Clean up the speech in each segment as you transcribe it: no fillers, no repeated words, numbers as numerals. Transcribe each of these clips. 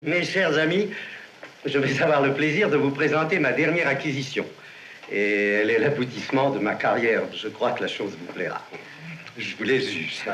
Mes chers amis, je vais avoir le plaisir de vous présenter ma dernière acquisition. Et elle est l'aboutissement de ma carrière. Je crois que la chose vous plaira. Je vous les eu, ça.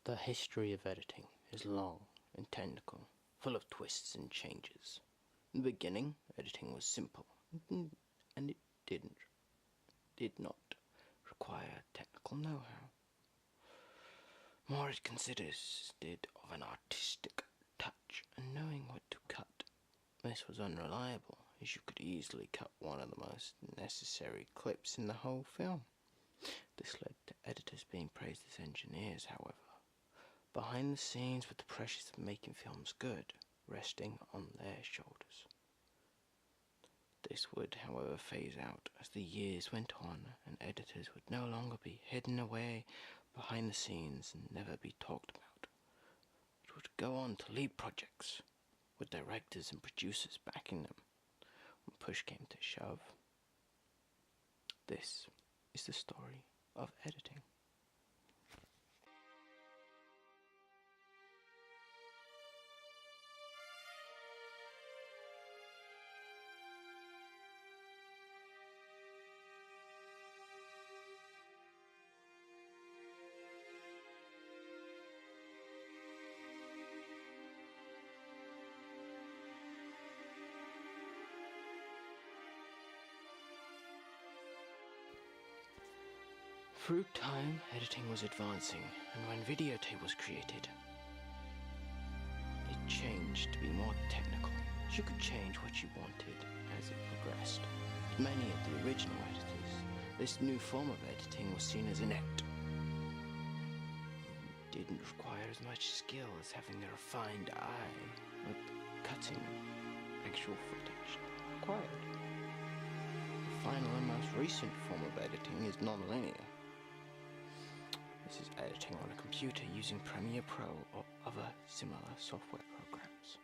The history of editing is long and technical, full of twists and changes. In the beginning, editing was simple, and it did not require technical know-how. More it consisted of an artistic touch and knowing what to cut. This was unreliable, as you could easily cut one of the most necessary clips in the whole film. This led to editors being praised as engineers, however. Behind the scenes with the pressures of making films good, resting on their shoulders. This would, however, phase out as the years went on and editors would no longer be hidden away behind the scenes and never be talked about. It would go on to lead projects, with directors and producers backing them when push came to shove. This is the story of editing. Through time, editing was advancing, and when videotape was created, it changed to be more technical. You could change what you wanted as it progressed. To many of the original editors, this new form of editing was seen as inept. It didn't require as much skill as having a refined eye, but cutting actual footage required. The final and most recent form of editing is non-linear. This is editing on a computer using Premiere Pro or other similar software programs.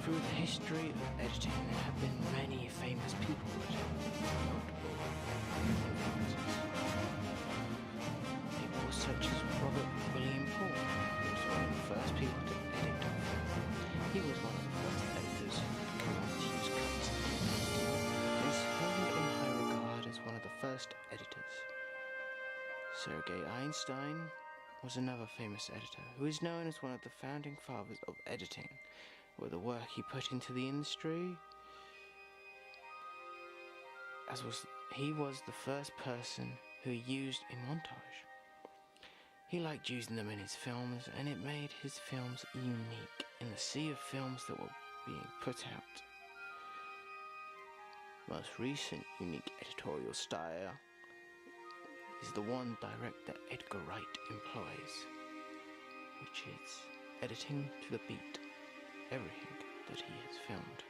Through the history of editing, there have been many famous people that have notable influences. People such as Robert William Paul, who was one of the first people to edit a film. He was one of the first editors to come on to use cuts. He is held in high regard as one of the first editors. Sergei Einstein was another famous editor who is known as one of the founding fathers of editing. With the work he put into the industry, he was the first person who used a montage. He liked using them in his films, and it made his films unique in the sea of films that were being put out. Most recent unique editorial style is the one director Edgar Wright employs, which is editing to the beat everything that he has filmed.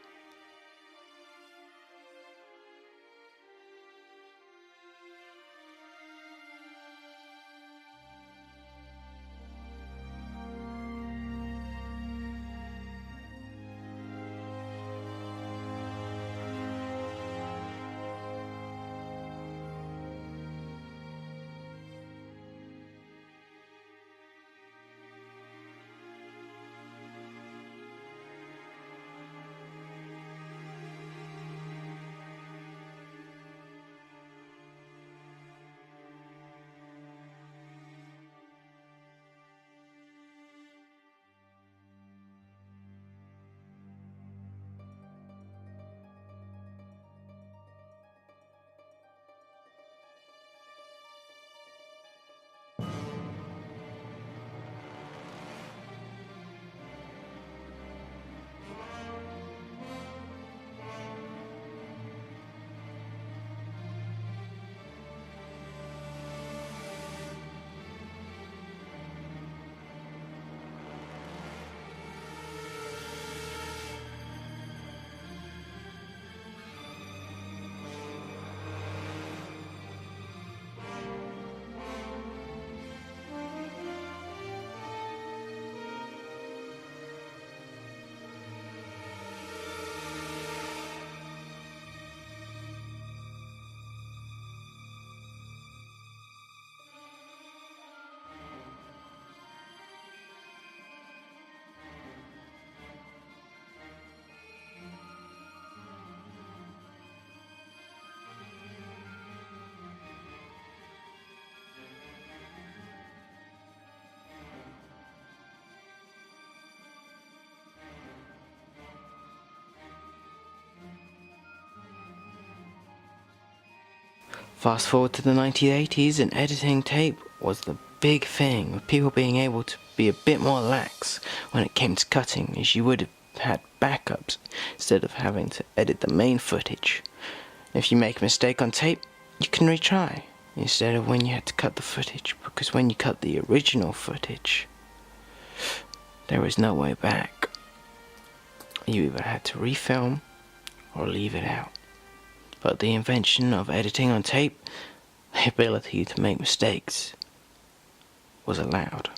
Fast forward to the 1980s, and editing tape was the big thing, with people being able to be a bit more lax when it came to cutting, as you would have had backups instead of having to edit the main footage. If you make a mistake on tape, you can retry, instead of when you had to cut the footage, because when you cut the original footage, there was no way back. You either had to refilm or leave it out. But the invention of editing on tape, the ability to make mistakes, was allowed.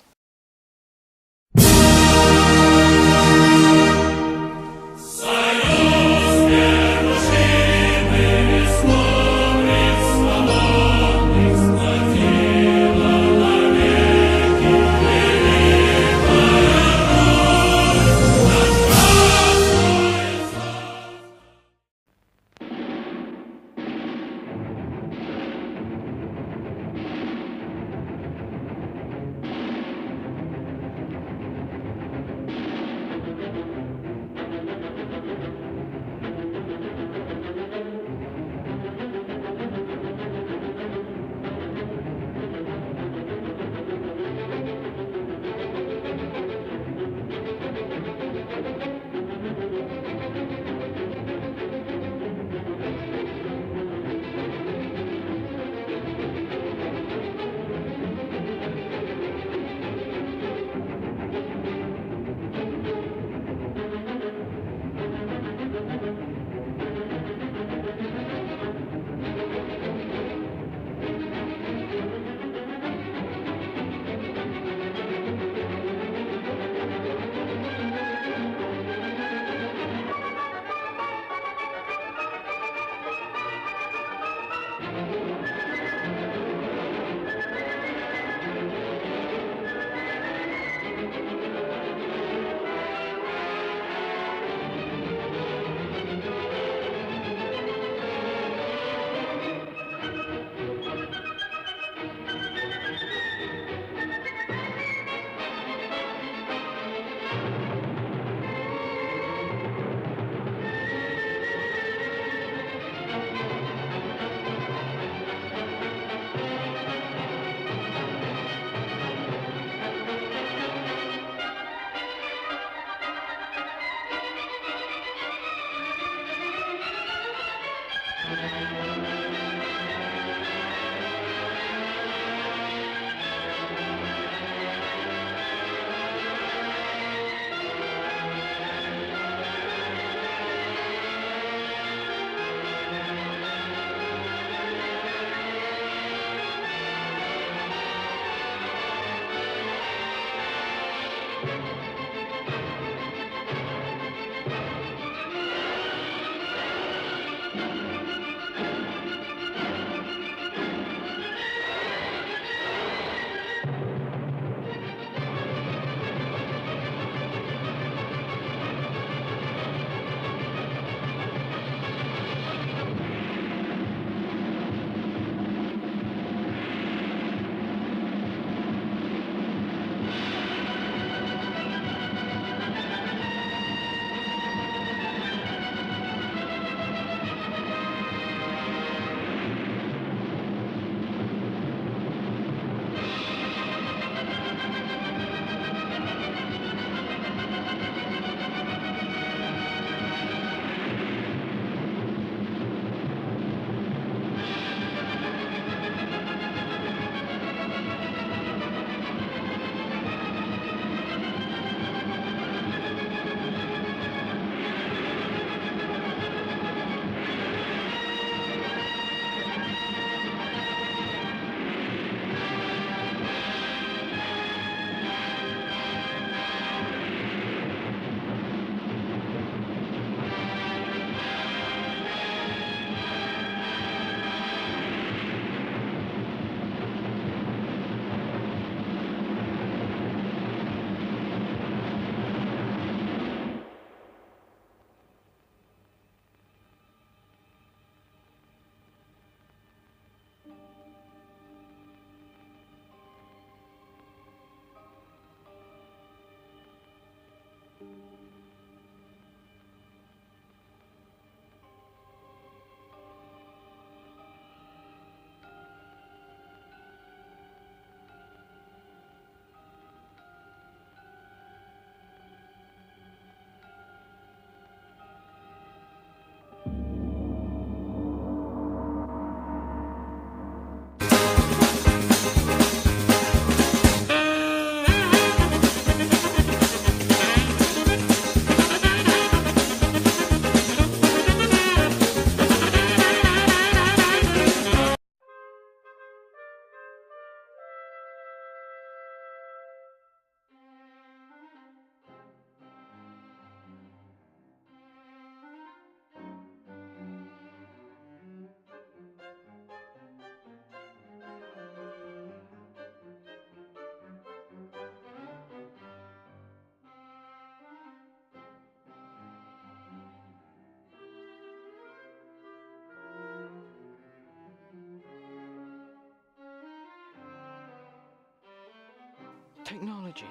Technology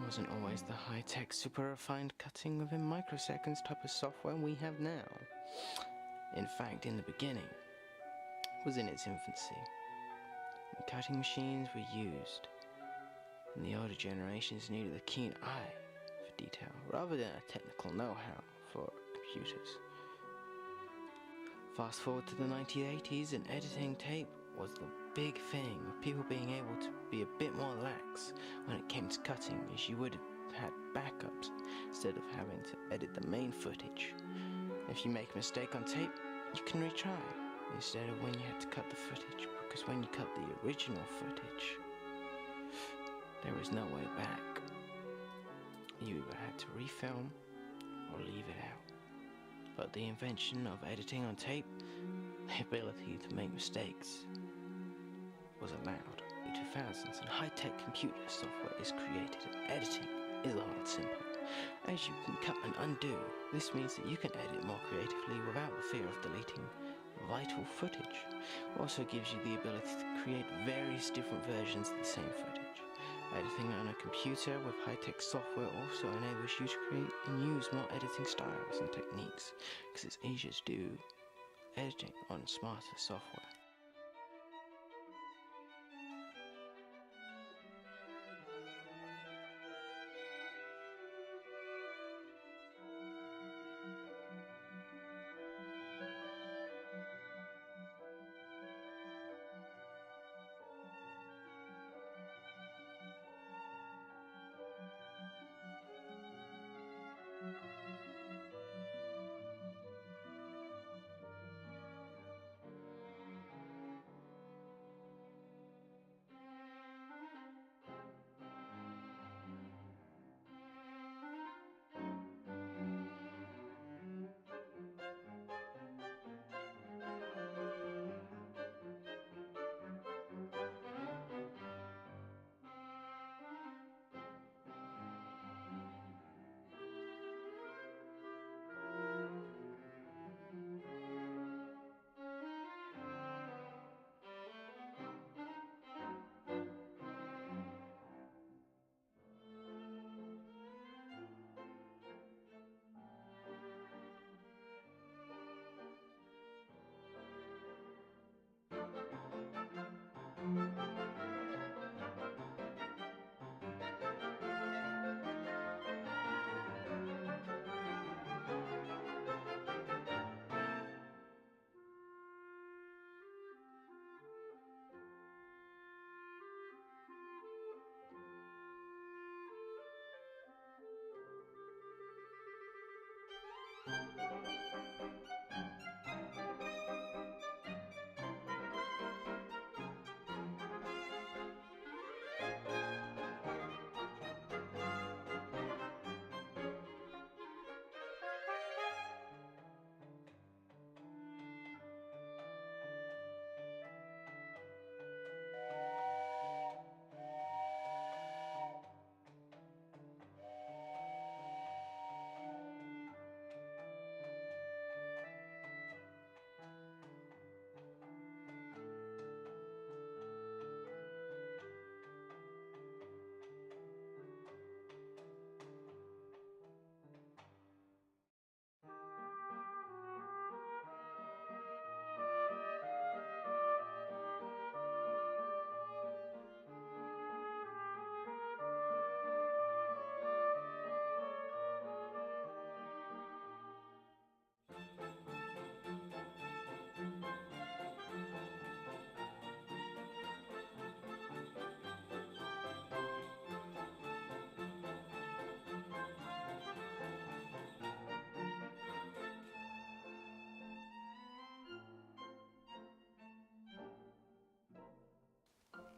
wasn't always the high-tech, super refined cutting within microseconds type of software we have now. In fact, in the beginning, it was in its infancy. And cutting machines were used, and the older generations needed a keen eye for detail rather than a technical know-how for computers. Fast forward to the 1980s, and editing tape was the big thing, with people being able to be a bit more lax when it came to cutting, as you would have had backups instead of having to edit the main footage. If you make a mistake on tape, you can retry instead of when you had to cut the footage, because when you cut the original footage, there was no way back. You either had to refilm or leave it out. But the invention of editing on tape, the ability to make mistakes, was allowed. In the 2000s, and high-tech computer software is created, and editing is a lot simpler. As you can cut and undo, this means that you can edit more creatively without the fear of deleting vital footage. It also gives you the ability to create various different versions of the same footage. Editing on a computer with high-tech software also enables you to create and use more editing styles and techniques, because it's easier to do editing on smarter software.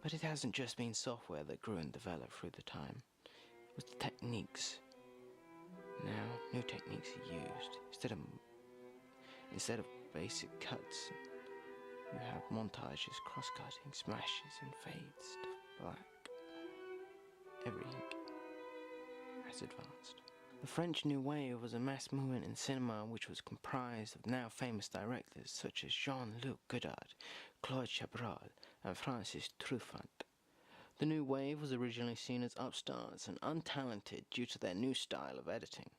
But it hasn't just been software that grew and developed through the time. It was the techniques. Now, new techniques are used. Instead of basic cuts, you have montages, cross-cutting, smashes, and fades to black. Everything has advanced. The French New Wave was a mass movement in cinema which was comprised of now famous directors such as Jean-Luc Godard, Claude Chabrol, and Francis Truffaut. The New Wave was originally seen as upstarts and untalented due to their new style of editing.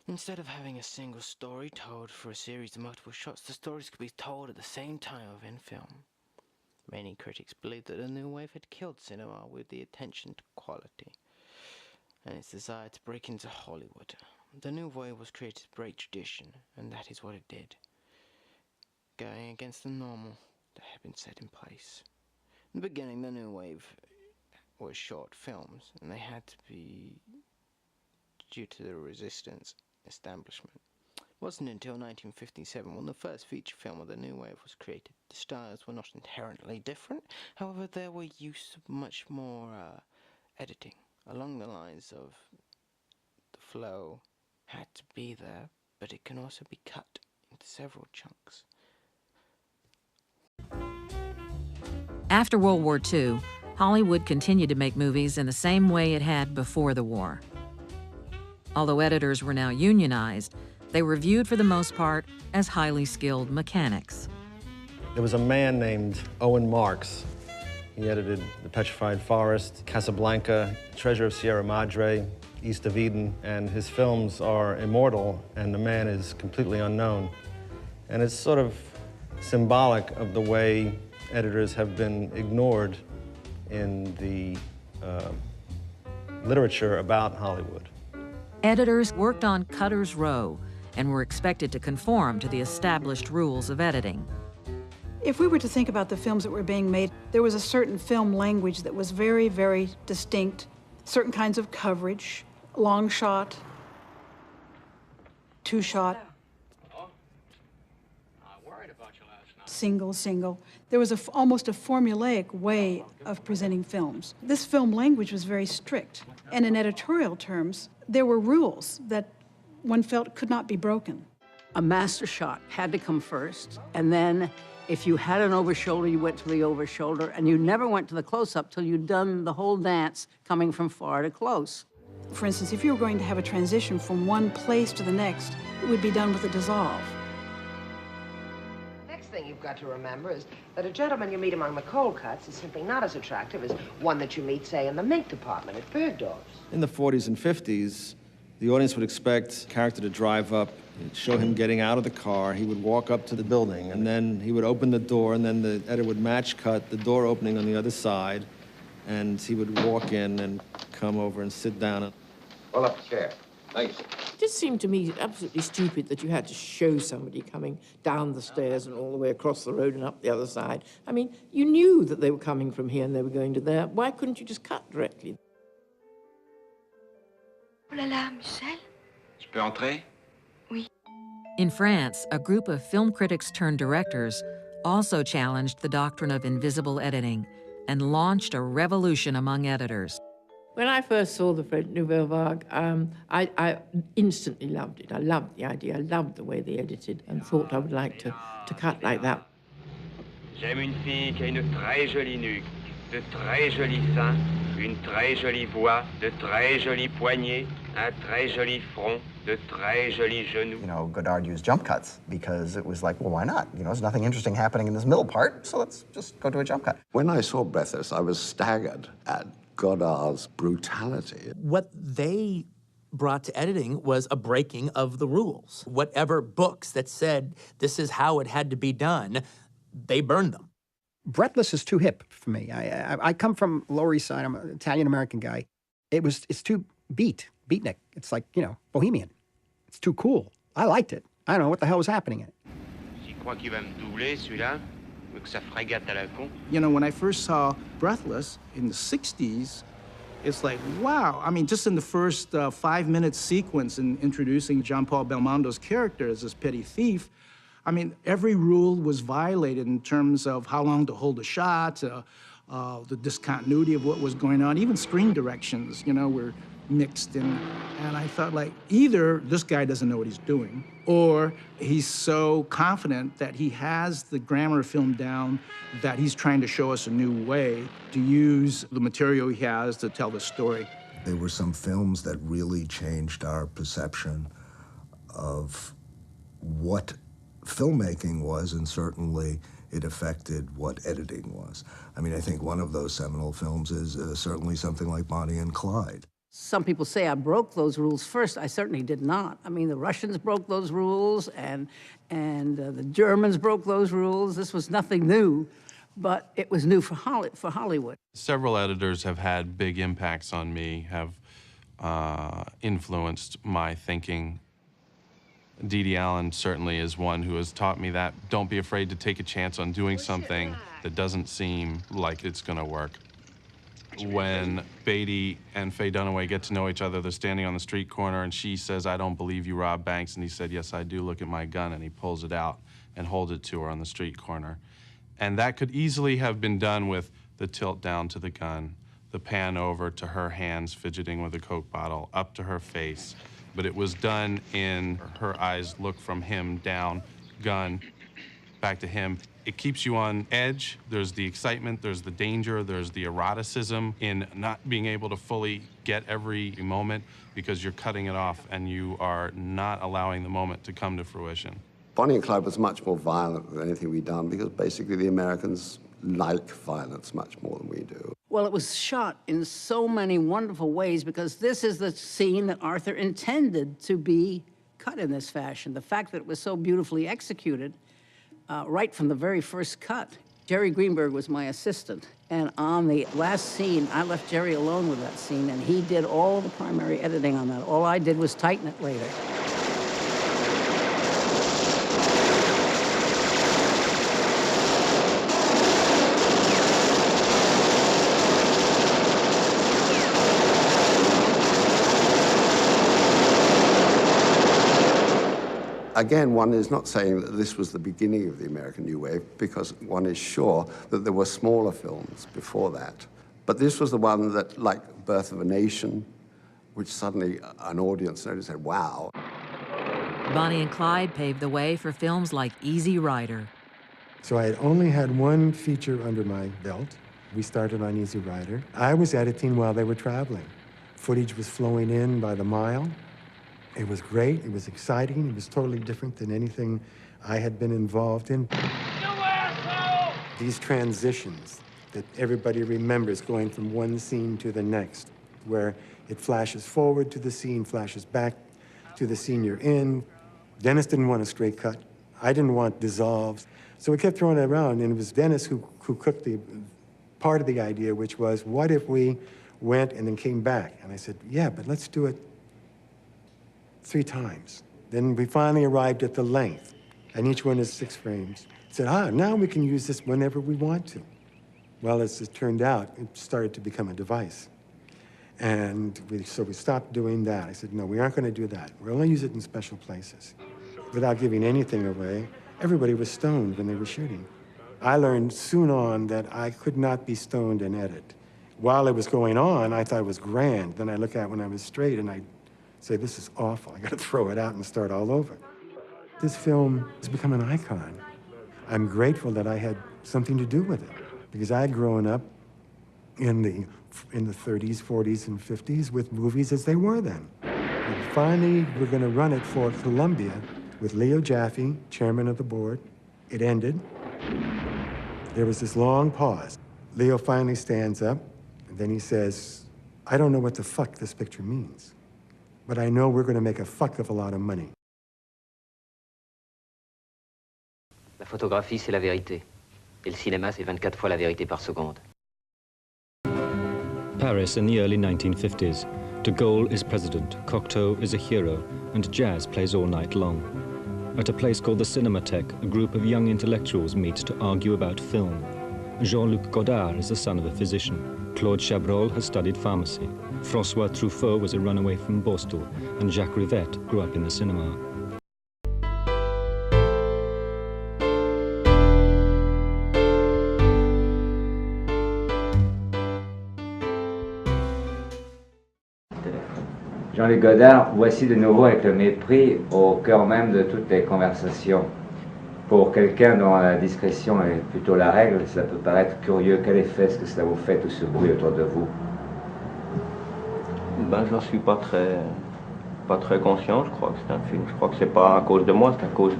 Instead of having a single story told through a series of multiple shots, the stories could be told at the same time within film. Many critics believed that the New Wave had killed cinema with the attention to quality and its desire to break into Hollywood. The New Wave was created to break tradition, and that is what it did, going against the normal that had been set in place. In the beginning, the New Wave was short films, and they had to be due to the resistance establishment. It wasn't until 1957 when the first feature film of the New Wave was created. The styles were not inherently different, however there were use of much more editing along the lines of the flow had to be there, but it can also be cut into several chunks. After World War II, Hollywood continued to make movies in the same way it had before the war. Although editors were now unionized, they were viewed for the most part as highly skilled mechanics. There was a man named Owen Marks. He edited The Petrified Forest, Casablanca, Treasure of Sierra Madre, East of Eden, and his films are immortal, and the man is completely unknown. And it's sort of symbolic of the way editors have been ignored in the literature about Hollywood. Editors worked on cutter's row and were expected to conform to the established rules of editing. If we were to think about the films that were being made, there was a certain film language that was very, very distinct. Certain kinds of coverage, long shot, two shot, single. There was almost a formulaic way of presenting films. This film language was very strict. And in editorial terms, there were rules that one felt could not be broken. A master shot had to come first, and then if you had an overshoulder, you went to the overshoulder, and you never went to the close-up till you'd done the whole dance coming from far to close. For instance, if you were going to have a transition from one place to the next, it would be done with a dissolve. Next thing you've got to remember is that a gentleman you meet among the cold cuts is simply not as attractive as one that you meet, say, in the mink department at Bergdorf's. In the 40s and 50s, the audience would expect a character to drive up, show him getting out of the car, he would walk up to the building, and then he would open the door, and then the editor would match cut the door opening on the other side, and he would walk in and come over and sit down. Pull up a chair. Thanks. It just seemed to me absolutely stupid that you had to show somebody coming down the stairs and all the way across the road and up the other side. I mean, you knew that they were coming from here and they were going to there. Why couldn't you just cut directly? Oh là là, Michel? Je peux entrer? Oui. In France, a group of film critics turned directors also challenged the doctrine of invisible editing and launched a revolution among editors. When I first saw the French Nouvelle Vague, I instantly loved it. I loved the idea. I loved the way they edited and thought I would like to cut like that. J'aime une fille qui a une très jolie nuque, de très jolis seins, une très jolie voix, de très jolis poignets, un très joli front, de très jolis genoux. You know, Godard used jump cuts because it was like, well, why not? You know, there's nothing interesting happening in this middle part, so let's just go to a jump cut. When I saw Breathless, I was staggered at Godard's brutality. What they brought to editing was a breaking of the rules. Whatever books that said this is how it had to be done, they burned them. Breathless is too hip for me. I come from Lower East Side. I'm an Italian-American guy. It's too beatnik. It's like, you know, bohemian. It's too cool. I liked it. I don't know what the hell was happening in it. J'y crois qu'il va me doubler, celui-là. Que ça frégate à la con. You know, when I first saw Breathless in the 60s, it's like, wow. I mean, just in the first 5-minute sequence in introducing Jean-Paul Belmondo's character as this petty thief, I mean, every rule was violated in terms of how long to hold a shot, the discontinuity of what was going on. Even screen directions, you know, were mixed in. And I thought, like, either this guy doesn't know what he's doing, or he's so confident that he has the grammar of film down that he's trying to show us a new way to use the material he has to tell the story. There were some films that really changed our perception of what filmmaking was, and certainly it affected what editing was. I mean, I think one of those seminal films is certainly something like Bonnie and Clyde. Some people say I broke those rules first. I certainly did not. I mean, the Russians broke those rules, and the Germans broke those rules. This was nothing new, but it was new for Hollywood. Several editors have had big impacts on me, have influenced my thinking. Dede Allen certainly is one who has taught me that don't be afraid to take a chance on doing something that doesn't seem like it's going to work. When Beatty and Faye Dunaway get to know each other, they're standing on the street corner, and she says, "I don't believe you robbed banks." And he said, "Yes, I do. Look at my gun." And he pulls it out and holds it to her on the street corner. And that could easily have been done with the tilt down to the gun, the pan over to her hands fidgeting with a Coke bottle, up to her face. But it was done in her eyes look from him down, gun, back to him. It keeps you on edge. There's the excitement, there's the danger, there's the eroticism in not being able to fully get every moment because you're cutting it off and you are not allowing the moment to come to fruition. Bonnie and Clyde was much more violent than anything we'd done because basically the Americans like violence much more than we do. Well, it was shot in so many wonderful ways because this is the scene that Arthur intended to be cut in this fashion. The fact that it was so beautifully executed right from the very first cut. Jerry Greenberg was my assistant, and on the last scene, I left Jerry alone with that scene, and he did all the primary editing on that. All I did was tighten it later. Again, one is not saying that this was the beginning of the American New Wave, because one is sure that there were smaller films before that. But this was the one that, like Birth of a Nation, which suddenly an audience noticed and said, wow. Bonnie and Clyde paved the way for films like Easy Rider. So I had only had one feature under my belt. We started on Easy Rider. I was editing while they were traveling. Footage was flowing in by the mile. It was great, it was exciting, it was totally different than anything I had been involved in. These transitions that everybody remembers going from one scene to the next, where it flashes forward to the scene, flashes back to the scene you're in. Dennis didn't want a straight cut. I didn't want dissolves. So we kept throwing it around, and it was Dennis who cooked the part of the idea, which was, what if we went and then came back? And I said, yeah, but let's do it 3 times. Then we finally arrived at the length, and each one is 6 frames. I said, now we can use this whenever we want to. Well, as it turned out, it started to become a device. And so we stopped doing that. I said, no, we aren't going to do that. We'll only use it in special places. Without giving anything away, everybody was stoned when they were shooting. I learned soon on that I could not be stoned and edit. While it was going on, I thought it was grand. Then I look at it when I was straight, and I say, this is awful. I got to throw it out and start all over. This film has become an icon. I'm grateful that I had something to do with it, because I had grown up in the 30s, 40s, and 50s with movies as they were then. And finally, we're going to run it for Columbia with Leo Jaffe, chairman of the board. It ended. There was this long pause. Leo finally stands up, and then he says, I don't know what the fuck this picture means, but I know we're going to make a fuck of a lot of money. La photographie, c'est la vérité. Et le cinéma, c'est 24 fois la vérité par seconde. Paris in the early 1950s. De Gaulle is president, Cocteau is a hero, and jazz plays all night long. At a place called the Cinematheque, a group of young intellectuals meet to argue about film. Jean-Luc Godard is the son of a physician. Claude Chabrol has studied pharmacy. François Truffaut was a runaway from Borstal, and Jacques Rivette grew up in the cinema. Jean-Luc Godard, voici de nouveau avec le mépris au cœur même de toutes les conversations. Pour quelqu'un dont la discrétion est plutôt la règle, ça peut paraître curieux. Quel effet est-ce que ça vous fait, tout ce bruit autour de vous? Ben, j'en suis pas très conscient, je crois que c'est un film. Je crois que c'est pas à cause de moi, c'est à cause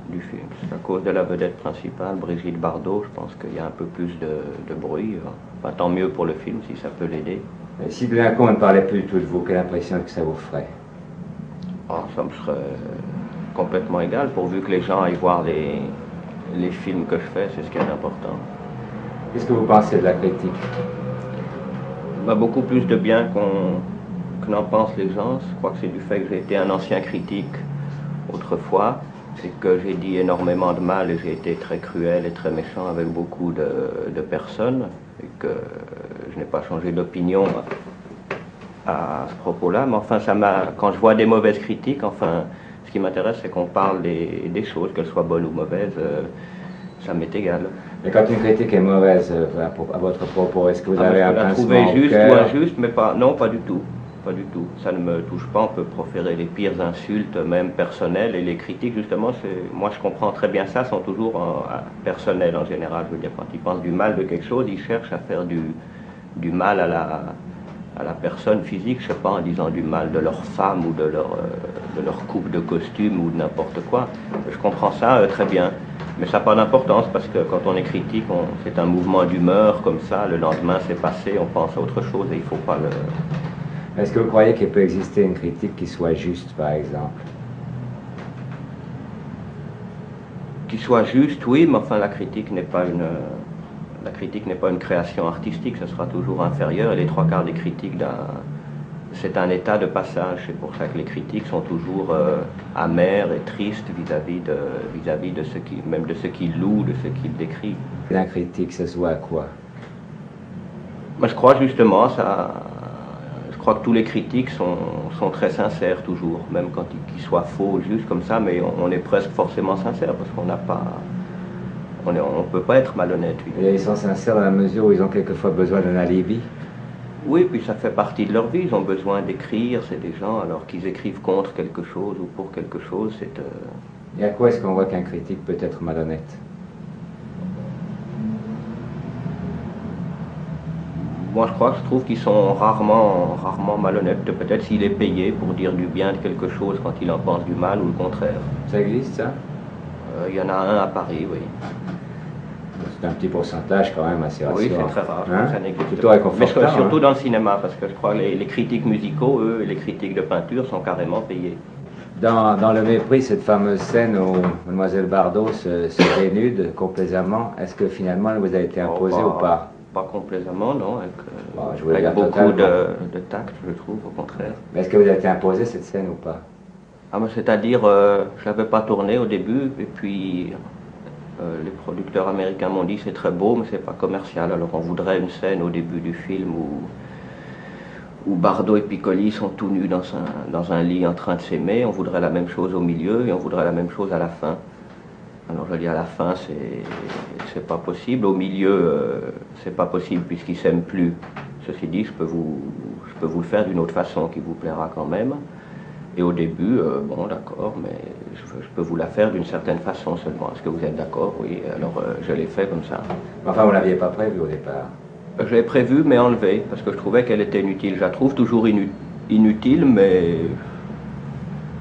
du film. C'est à cause de la vedette principale, Brigitte Bardot. Je pense qu'il y a un peu plus de bruit. Enfin, tant mieux pour le film, si ça peut l'aider. Et si tout d'un coup on ne parlait plus du tout de vous, quelle impression que ça vous ferait? Oh, ça me serait complètement égal, pourvu que les gens aillent voir les films que je fais, c'est ce qui est important. Qu'est-ce que vous pensez de la critique? Ben, beaucoup plus de bien que n'en pensent les gens. Je crois que c'est du fait que j'ai été un ancien critique autrefois, c'est que j'ai dit énormément de mal et j'ai été très cruel et très méchant avec beaucoup de personnes, et que je n'ai pas changé d'opinion à ce propos-là. Mais enfin, quand je vois des mauvaises critiques, enfin, ce qui m'intéresse, c'est qu'on parle des choses, qu'elles soient bonnes ou mauvaises, ça m'est égal. Mais quand une critique est mauvaise à votre propos, est-ce que vous avez un pincement la trouver au juste cœur? ou injuste, mais non, pas du tout. Pas du tout. Ça ne me touche pas. On peut proférer les pires insultes, même personnelles. Et les critiques, justement, moi je comprends très bien ça, sont toujours personnelles en général. Je veux dire, quand ils pensent du mal de quelque chose, ils cherchent à faire du mal à la personne physique, je sais pas, en disant du mal de leur femme ou de leur coupe de costume ou de n'importe quoi. Je comprends ça très bien. Mais ça n'a pas d'importance parce que quand on est critique, c'est un mouvement d'humeur comme ça. Le lendemain, c'est passé, on pense à autre chose et il ne faut pas le... Est-ce que vous croyez qu'il peut exister une critique qui soit juste, par exemple? Qui soit juste, oui, mais enfin la critique n'est pas une création artistique, ce sera toujours inférieur. Et les trois quarts des critiques, c'est un état de passage. C'est pour ça que les critiques sont toujours amers et tristes vis-à-vis de ceux qui louent, de ceux qui décrivent. La critique, ça se voit à quoi? Moi, je crois justement je crois que tous les critiques sont très sincères toujours, même quand ils soient faux, juste comme ça, mais on est presque forcément sincère parce qu'on n'a pas... On ne peut pas être malhonnête. Oui. Et ils sont sincères dans la mesure où ils ont quelquefois besoin d'un alibi? Oui, puis ça fait partie de leur vie, ils ont besoin d'écrire, c'est des gens, alors qu'ils écrivent contre quelque chose ou pour quelque chose, c'est... Et à quoi est-ce qu'on voit qu'un critique peut être malhonnête? Moi, je trouve qu'ils sont rarement malhonnêtes. Peut-être s'il est payé pour dire du bien de quelque chose quand il en pense du mal ou le contraire. Ça existe, ça? Il y en a un à Paris, oui. C'est un petit pourcentage quand même assez rassurant. Oui, c'est très rare. Hein? Ça n'existe plutôt pas. réconfortant. Mais surtout hein? dans le cinéma, parce que je crois que les critiques musicaux, eux, et les critiques de peinture sont carrément payés. Dans Le Mépris, cette fameuse scène où Mademoiselle Bardot se dénude complaisamment, est-ce que finalement elle vous a été imposée ou pas? Pas complaisamment, non, avec beaucoup de tact, je trouve, au contraire. Mais est-ce que vous avez été imposé cette scène ou pas? C'est-à-dire, je l'avais pas tourné au début, et puis les producteurs américains m'ont dit c'est très beau, mais c'est pas commercial. Alors on voudrait une scène au début du film où Bardot et Piccoli sont tout nus dans un lit en train de s'aimer. On voudrait la même chose au milieu et on voudrait la même chose à la fin. Alors je dis à la fin, c'est pas possible. Au milieu, c'est pas possible puisqu'ils s'aiment plus. Ceci dit, je peux vous le faire d'une autre façon qui vous plaira quand même. Et au début, bon d'accord, mais je peux vous la faire d'une certaine façon seulement. Est-ce que vous êtes d'accord? Oui, alors je l'ai fait comme ça. Enfin, vous l'aviez pas prévu au départ? Je l'ai prévu, mais enlevé, parce que je trouvais qu'elle était inutile. Je la trouve toujours inutile, mais...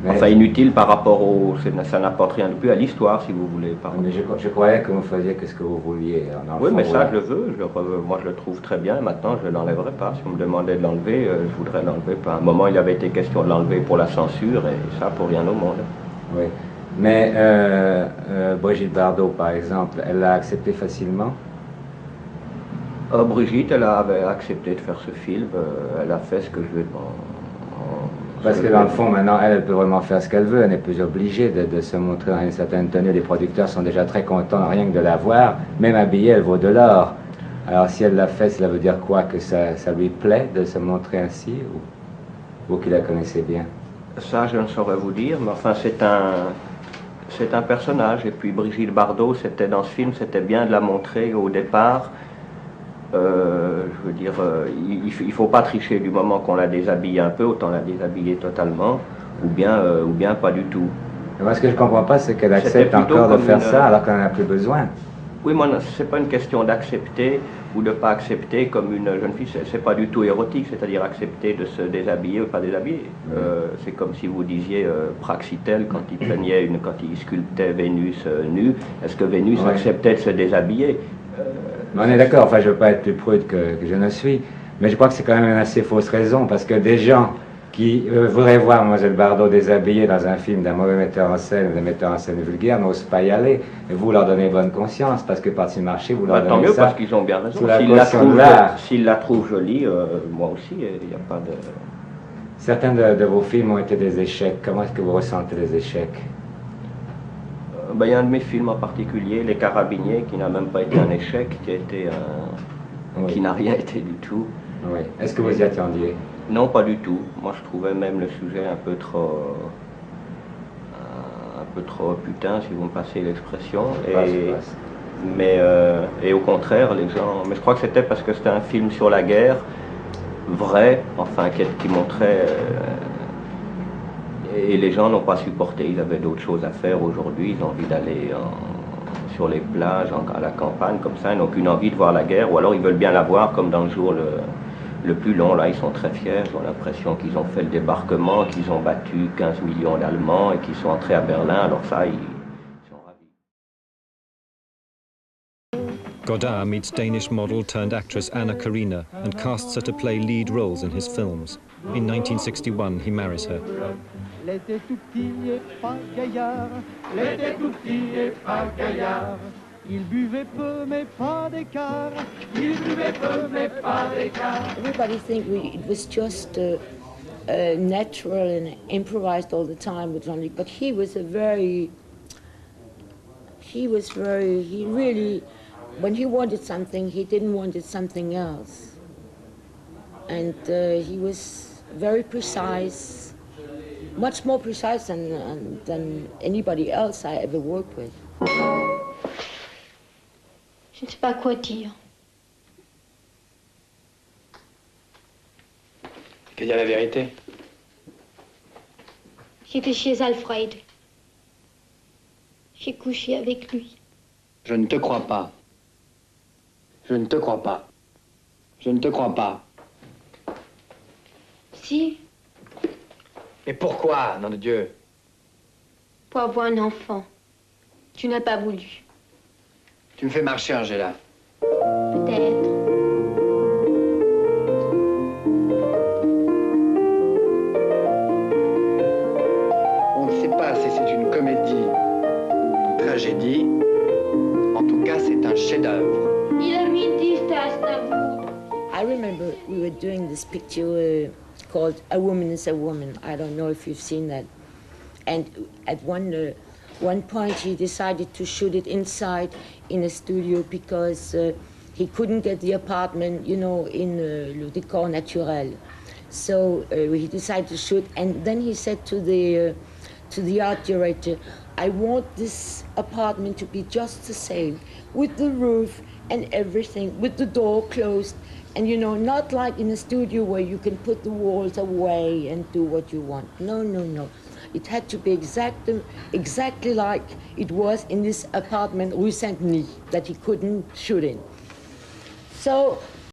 Enfin, inutile par rapport au... Ça n'apporte rien de plus à l'histoire, si vous voulez. Mais je croyais que vous faisiez que ce que vous vouliez. Oui, mais ça, je le veux. Moi, je le trouve très bien. Maintenant, je ne l'enlèverai pas. Si on me demandait de l'enlever, je voudrais l'enlever. À un moment, il avait été question de l'enlever pour la censure, et ça, pour rien au monde. Oui. Mais Brigitte Bardot, par exemple, elle l'a accepté facilement? Brigitte, elle avait accepté de faire ce film. Elle a fait ce que je lui ai demandé. Parce que dans le fond, maintenant, elle peut vraiment faire ce qu'elle veut. Elle n'est plus obligée de se montrer dans une certaine tenue. Les producteurs sont déjà très contents rien que de la voir. Même habillée, elle vaut de l'or. Alors si elle l'a fait, cela veut dire quoi? Que ça lui plaît de se montrer ainsi? Ou qu'il la connaissait bien? Ça, je ne saurais vous dire. Mais enfin, c'est un personnage. Et puis Brigitte Bardot, dans ce film, c'était bien de la montrer au départ Je veux dire, il ne faut pas tricher du moment qu'on l'a déshabillé un peu, autant la déshabiller totalement, ou bien pas du tout. Moi, ce que je ne comprends pas, c'est qu'elle accepte encore de faire ça alors qu'on n'en a plus besoin. Oui, moi, ce n'est pas une question d'accepter ou de ne pas accepter comme une jeune fille. Ce n'est pas du tout érotique, c'est-à-dire accepter de se déshabiller ou pas déshabiller. C'est comme si vous disiez Praxitèle, quand il sculptait Vénus nue, est-ce que Vénus acceptait de se déshabiller? On est d'accord, enfin je ne veux pas être plus prude que je ne suis, mais je crois que c'est quand même une assez fausse raison, parce que des gens qui voudraient voir Mlle Bardot déshabillée dans un film d'un mauvais metteur en scène ou d'un metteur en scène vulgaire n'osent pas y aller, et vous leur donnez bonne conscience, parce que parti marché, vous leur donnez tant mieux, ça. parce qu'ils ont bien raison. S'ils la trouvent jolie, moi aussi, il n'y a pas de... Certains de vos films ont été des échecs. Comment est-ce que vous ressentez les échecs? Il y a un de mes films en particulier, Les Carabiniers, qui n'a même pas été un échec, qui n'a rien été du tout. Oui. Est-ce que vous y attendiez? Non, pas du tout. Moi, je trouvais même le sujet un peu trop putain, si vous me passez l'expression. Et au contraire, les gens... Mais je crois que c'était parce que c'était un film sur la guerre, vrai, enfin, qui montrait... Et les gens n'ont pas supporté, ils avaient d'autres choses à faire aujourd'hui, ils ont envie d'aller sur les plages, à la campagne, comme ça, ils n'ont qu'une envie de voir la guerre, ou alors ils veulent bien la voir comme dans le jour le plus long, là ils sont très fiers, ils ont l'impression qu'ils ont fait le débarquement, qu'ils ont battu 15 millions d'Allemands et qu'ils sont entrés à Berlin, alors ça, ils sont ravis. Godard meets Danish model turned actress Anna Karina and casts her to play lead roles in his films. In 1961, he marries her. L'été tout petit et pas gaillard, l'été tout petit et pas gaillard. Il buvait peu mais pas d'écart, il buvait peu mais pas d'écart. Everybody think it was just natural and improvised all the time with Jean-Luc, but he really, when he wanted something, he didn't want it something else. And he was very precise, much more precise than anybody else I ever worked with. Je ne sais pas quoi dire. Que dire la vérité? J'étais chez Alfred. J'ai couché avec lui. Je ne te crois pas. Je ne te crois pas. Je ne te crois pas. Si, Mais pourquoi, nom de Dieu? pour avoir un enfant. Tu n'as pas voulu. Tu me fais marcher, Angela. Peut-être. On ne sait pas si c'est une comédie ou une tragédie. En tout cas, c'est un chef-d'œuvre. Il a mis 10 tasses d'amour. I remember we were doing this picture called A Woman is a Woman. I don't know if you've seen that. And at one point he decided to shoot it inside in a studio because he couldn't get the apartment, you know, in le décor naturel. So he decided to shoot, and then he said to the art director, I want this apartment to be just the same, with the roof and everything, with the door closed, and you know, not like in a studio where you can put the walls away and do what you want. No, no, no. It had to be exactly like it was in this apartment, Rue Saint-Denis, that he couldn't shoot in. So